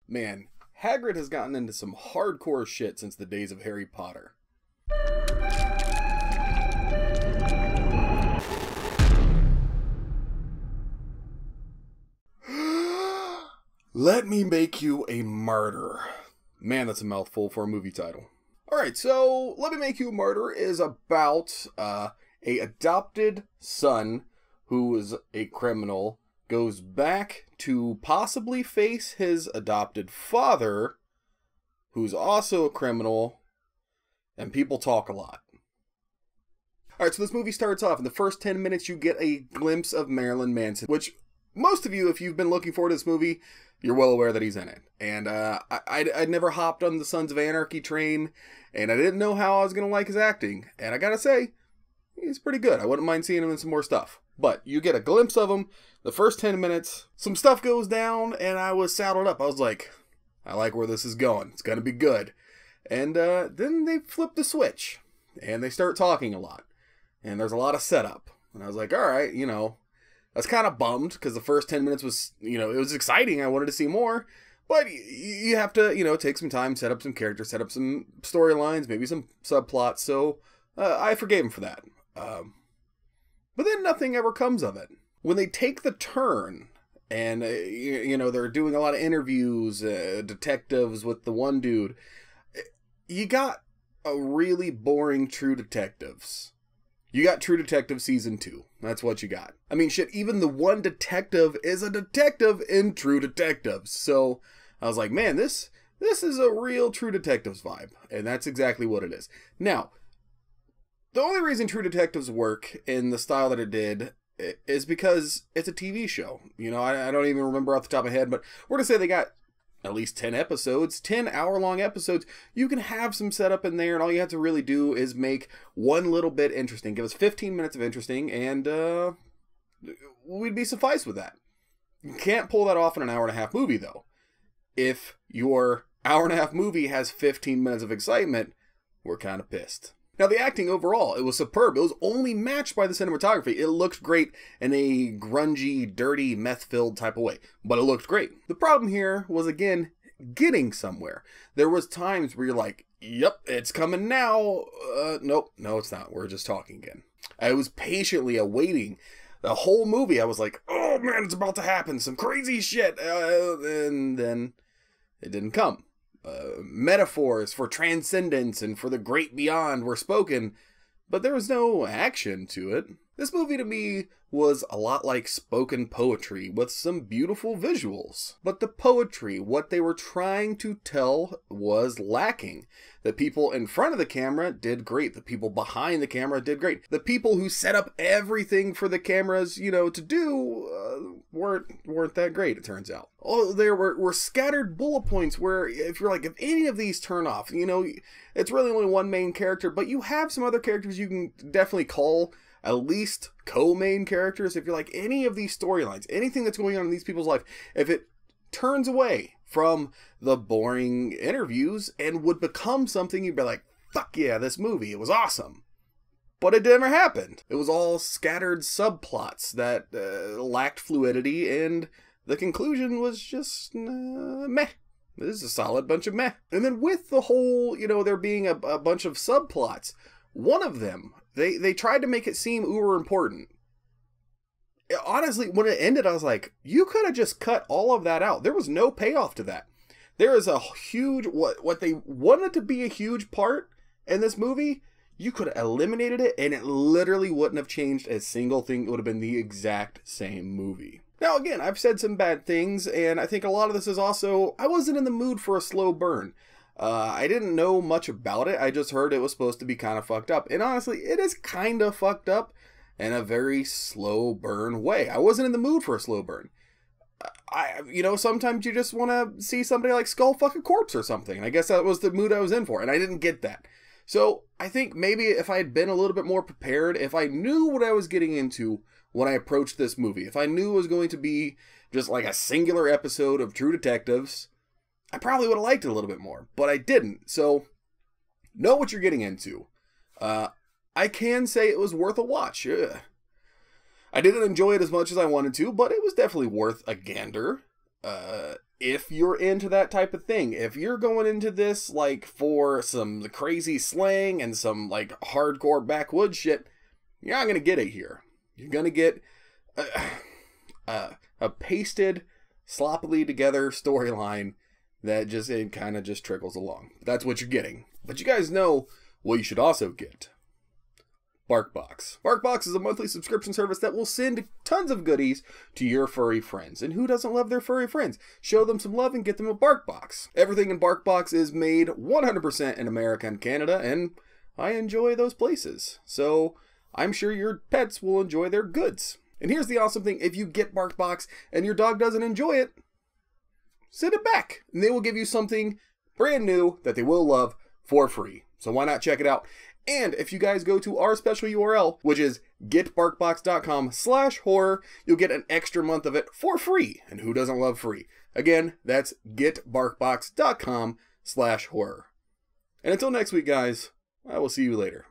Man, Hagrid has gotten into some hardcore shit since the days of Harry Potter. Let me make you a martyr. Man, that's a mouthful for a movie title. Alright, so Let Me Make You a Martyr is about a adopted son who is a criminal, goes back to possibly face his adopted father, who's also a criminal, and people talk a lot. Alright, so this movie starts off. In the first 10 minutes, you get a glimpse of Marilyn Manson, which most of you, if you've been looking forward to this movie, you're well aware that he's in it. And I'd never hopped on the Sons of Anarchy train, and I didn't know how I was going to like his acting. And I gotta say, he's pretty good. I wouldn't mind seeing him in some more stuff. But you get a glimpse of him, the first 10 minutes, some stuff goes down, and I was saddled up. I was like, I like where this is going. It's going to be good. And then they flip the switch, and they start talking a lot. And there's a lot of setup. And I was like, all right, I was kind of bummed because the first 10 minutes was, it was exciting. I wanted to see more. But you have to, take some time, set up some characters, set up some storylines, maybe some subplots. So I forgave him for that. But then nothing ever comes of it. When they take the turn and, they're doing a lot of interviews, detectives with the one dude, you got a really boring True Detectives. You got True Detective Season 2. That's what you got. I mean, shit, even the one detective is a detective in True Detectives. So I was like, man, this is a real True Detectives vibe. And that's exactly what it is. Now, the only reason True Detectives work in the style that it did is because it's a TV show. I don't even remember off the top of my head, but we're going to say they got at least 10 episodes, 10 hour-long episodes. You can have some setup in there, and all you have to really do is make one little bit interesting. Give us 15 minutes of interesting, and we'd be sufficed with that. You can't pull that off in an hour-and-a-half movie, though. If your hour-and-a-half movie has 15 minutes of excitement, we're kind of pissed. Now, the acting overall, it was superb. It was only matched by the cinematography. It looked great in a grungy, dirty, meth-filled type of way, but it looked great. The problem here was, again, getting somewhere. There was times where you're like, yep, it's coming now. Nope, no, it's not. We're just talking again. I was patiently awaiting the whole movie. I was like, oh man, it's about to happen. Some crazy shit. And then it didn't come. Metaphors for transcendence and for the great beyond were spoken, but there was no action to it. This movie to me was a lot like spoken poetry with some beautiful visuals. But the poetry, what they were trying to tell, was lacking. The people in front of the camera did great. The people behind the camera did great. The people who set up everything for the cameras, to do, weren't that great, it turns out. Oh, there were scattered bullet points where if any of these turn off, it's really only one main character, but you have some other characters you can definitely call at least co-main characters. If you're like, any of these storylines, anything that's going on in these people's life, if it turns away from the boring interviews and would become something, you'd be like, fuck yeah, this movie, it was awesome. But it never happened. It was all scattered subplots that lacked fluidity, and the conclusion was just meh. This is a solid bunch of meh. And then with the whole, there being a bunch of subplots, one of them, they tried to make it seem uber important. Honestly, when it ended, I was like, you could have just cut all of that out. There was no payoff to that. There is a huge, what they wanted to be a huge part in this movie, you could have eliminated it, and it literally wouldn't have changed a single thing. It would have been the exact same movie. Now, again, I've said some bad things, and I think a lot of this is also, I wasn't in the mood for a slow burn. I didn't know much about it. I just heard it was supposed to be kind of fucked up. And honestly, it is kind of fucked up in a very slow burn way. I wasn't in the mood for a slow burn. Sometimes you just want to see somebody like skull fuck a corpse or something. And I guess that was the mood I was in for, and I didn't get that. So I think maybe if I had been a little bit more prepared, if I knew what I was getting into when I approached this movie, if I knew it was going to be just like a singular episode of True Detectives, I probably would have liked it a little bit more, but I didn't. So know what you're getting into. I can say it was worth a watch. I didn't enjoy it as much as I wanted to, but it was definitely worth a gander. if you're into that type of thing, if you're going into this like for some crazy slang and some like hardcore backwoods shit, you're not gonna get it here. You're gonna get a pasted, sloppily together storyline that just kind of just trickles along. That's what you're getting. But you guys know what you should also get. Barkbox. Barkbox is a monthly subscription service that will send tons of goodies to your furry friends. And who doesn't love their furry friends? Show them some love and get them a Barkbox. Everything in Barkbox is made 100% in America and Canada, and I enjoy those places. So I'm sure your pets will enjoy their goods. And here's the awesome thing. If you get Barkbox and your dog doesn't enjoy it, send it back. And they will give you something brand new that they will love for free. So why not check it out? And if you guys go to our special URL, which is getbarkbox.com/horror, you'll get an extra month of it for free. And who doesn't love free? Again, that's getbarkbox.com/horror. And until next week, guys, I will see you later.